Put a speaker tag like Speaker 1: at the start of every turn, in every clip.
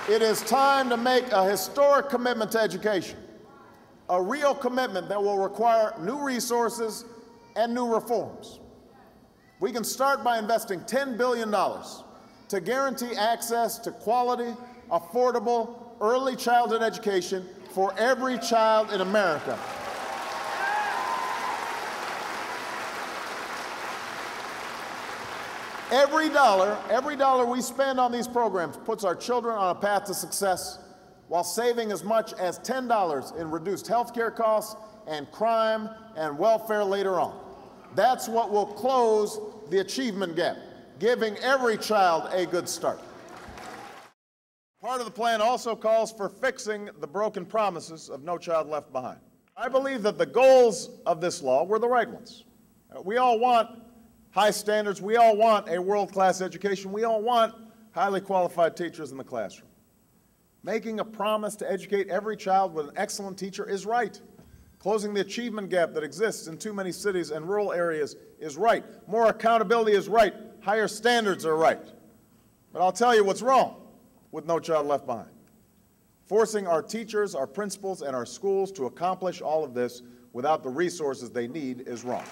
Speaker 1: It is time to make a historic commitment to education, a real commitment that will require new resources and new reforms. We can start by investing $10 billion to guarantee access to quality, affordable, early childhood education for every child in America. Every dollar we spend on these programs puts our children on a path to success while saving as much as $10 in reduced health care costs and crime and welfare later on. That's what will close the achievement gap, giving every child a good start. Part of the plan also calls for fixing the broken promises of No Child Left Behind. I believe that the goals of this law were the right ones. We all want high standards. We all want a world-class education. We all want highly qualified teachers in the classroom. Making a promise to educate every child with an excellent teacher is right. Closing the achievement gap that exists in too many cities and rural areas is right. More accountability is right. Higher standards are right. But I'll tell you what's wrong with No Child Left Behind. Forcing our teachers, our principals, and our schools to accomplish all of this without the resources they need is wrong.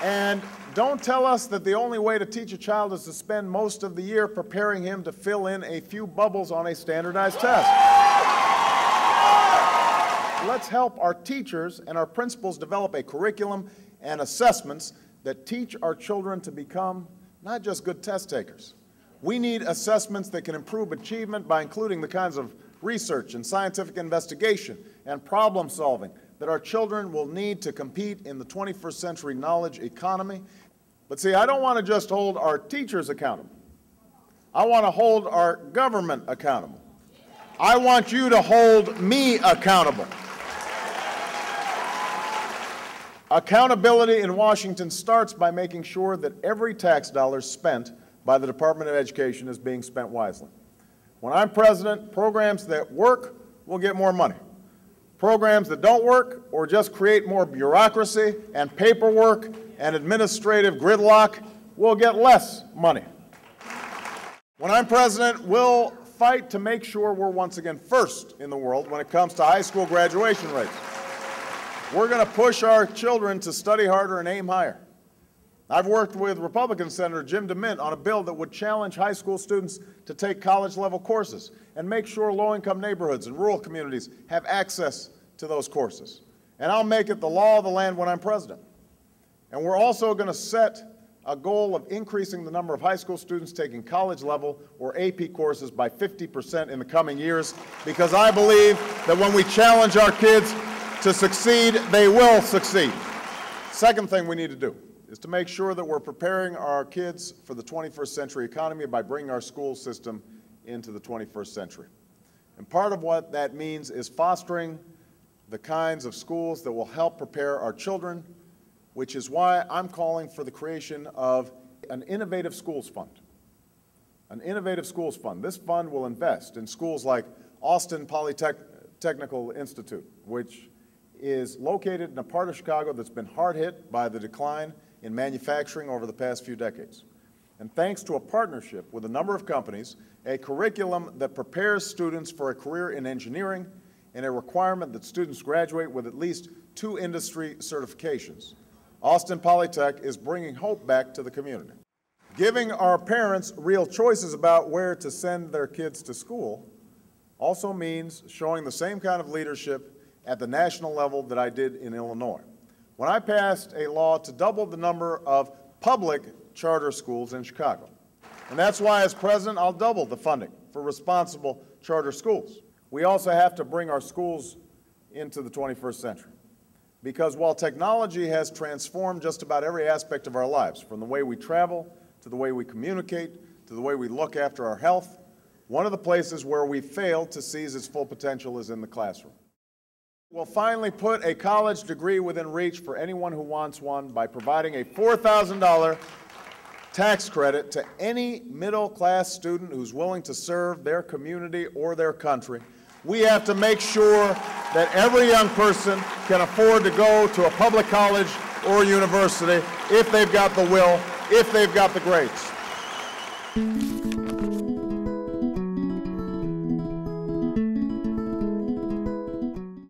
Speaker 1: And don't tell us that the only way to teach a child is to spend most of the year preparing him to fill in a few bubbles on a standardized test. Let's help our teachers and our principals develop a curriculum and assessments that teach our children to become not just good test takers. We need assessments that can improve achievement by including the kinds of research and scientific investigation and problem solving that our children will need to compete in the 21st century knowledge economy. But see, I don't want to just hold our teachers accountable. I want to hold our government accountable. I want you to hold me accountable. Accountability in Washington starts by making sure that every tax dollar spent by the Department of Education is being spent wisely. When I'm president, programs that work will get more money. Programs that don't work or just create more bureaucracy and paperwork and administrative gridlock will get less money. When I'm president, we'll fight to make sure we're once again first in the world when it comes to high school graduation rates. We're going to push our children to study harder and aim higher. I've worked with Republican Senator Jim DeMint on a bill that would challenge high school students to take college-level courses and make sure low-income neighborhoods and rural communities have access to those courses. And I'll make it the law of the land when I'm president. And we're also going to set a goal of increasing the number of high school students taking college-level or AP courses by 50% in the coming years, because I believe that when we challenge our kids to succeed, they will succeed. Second thing we need to do is to make sure that we're preparing our kids for the 21st century economy by bringing our school system into the 21st century. And part of what that means is fostering the kinds of schools that will help prepare our children, which is why I'm calling for the creation of an innovative schools fund. An innovative schools fund. This fund will invest in schools like Austin Polytechnical Institute, which is located in a part of Chicago that's been hard hit by the decline in manufacturing over the past few decades. And thanks to a partnership with a number of companies, a curriculum that prepares students for a career in engineering and a requirement that students graduate with at least 2 industry certifications, Austin Polytech is bringing hope back to the community. Giving our parents real choices about where to send their kids to school also means showing the same kind of leadership at the national level that I did in Illinois, when I passed a law to double the number of public charter schools in Chicago. And that's why, as president, I'll double the funding for responsible charter schools. We also have to bring our schools into the 21st century, because while technology has transformed just about every aspect of our lives, from the way we travel to the way we communicate to the way we look after our health, one of the places where we failed to seize its full potential is in the classroom. We'll finally put a college degree within reach for anyone who wants one by providing a $4,000 tax credit to any middle-class student who's willing to serve their community or their country. We have to make sure that every young person can afford to go to a public college or university if they've got the will, if they've got the grades.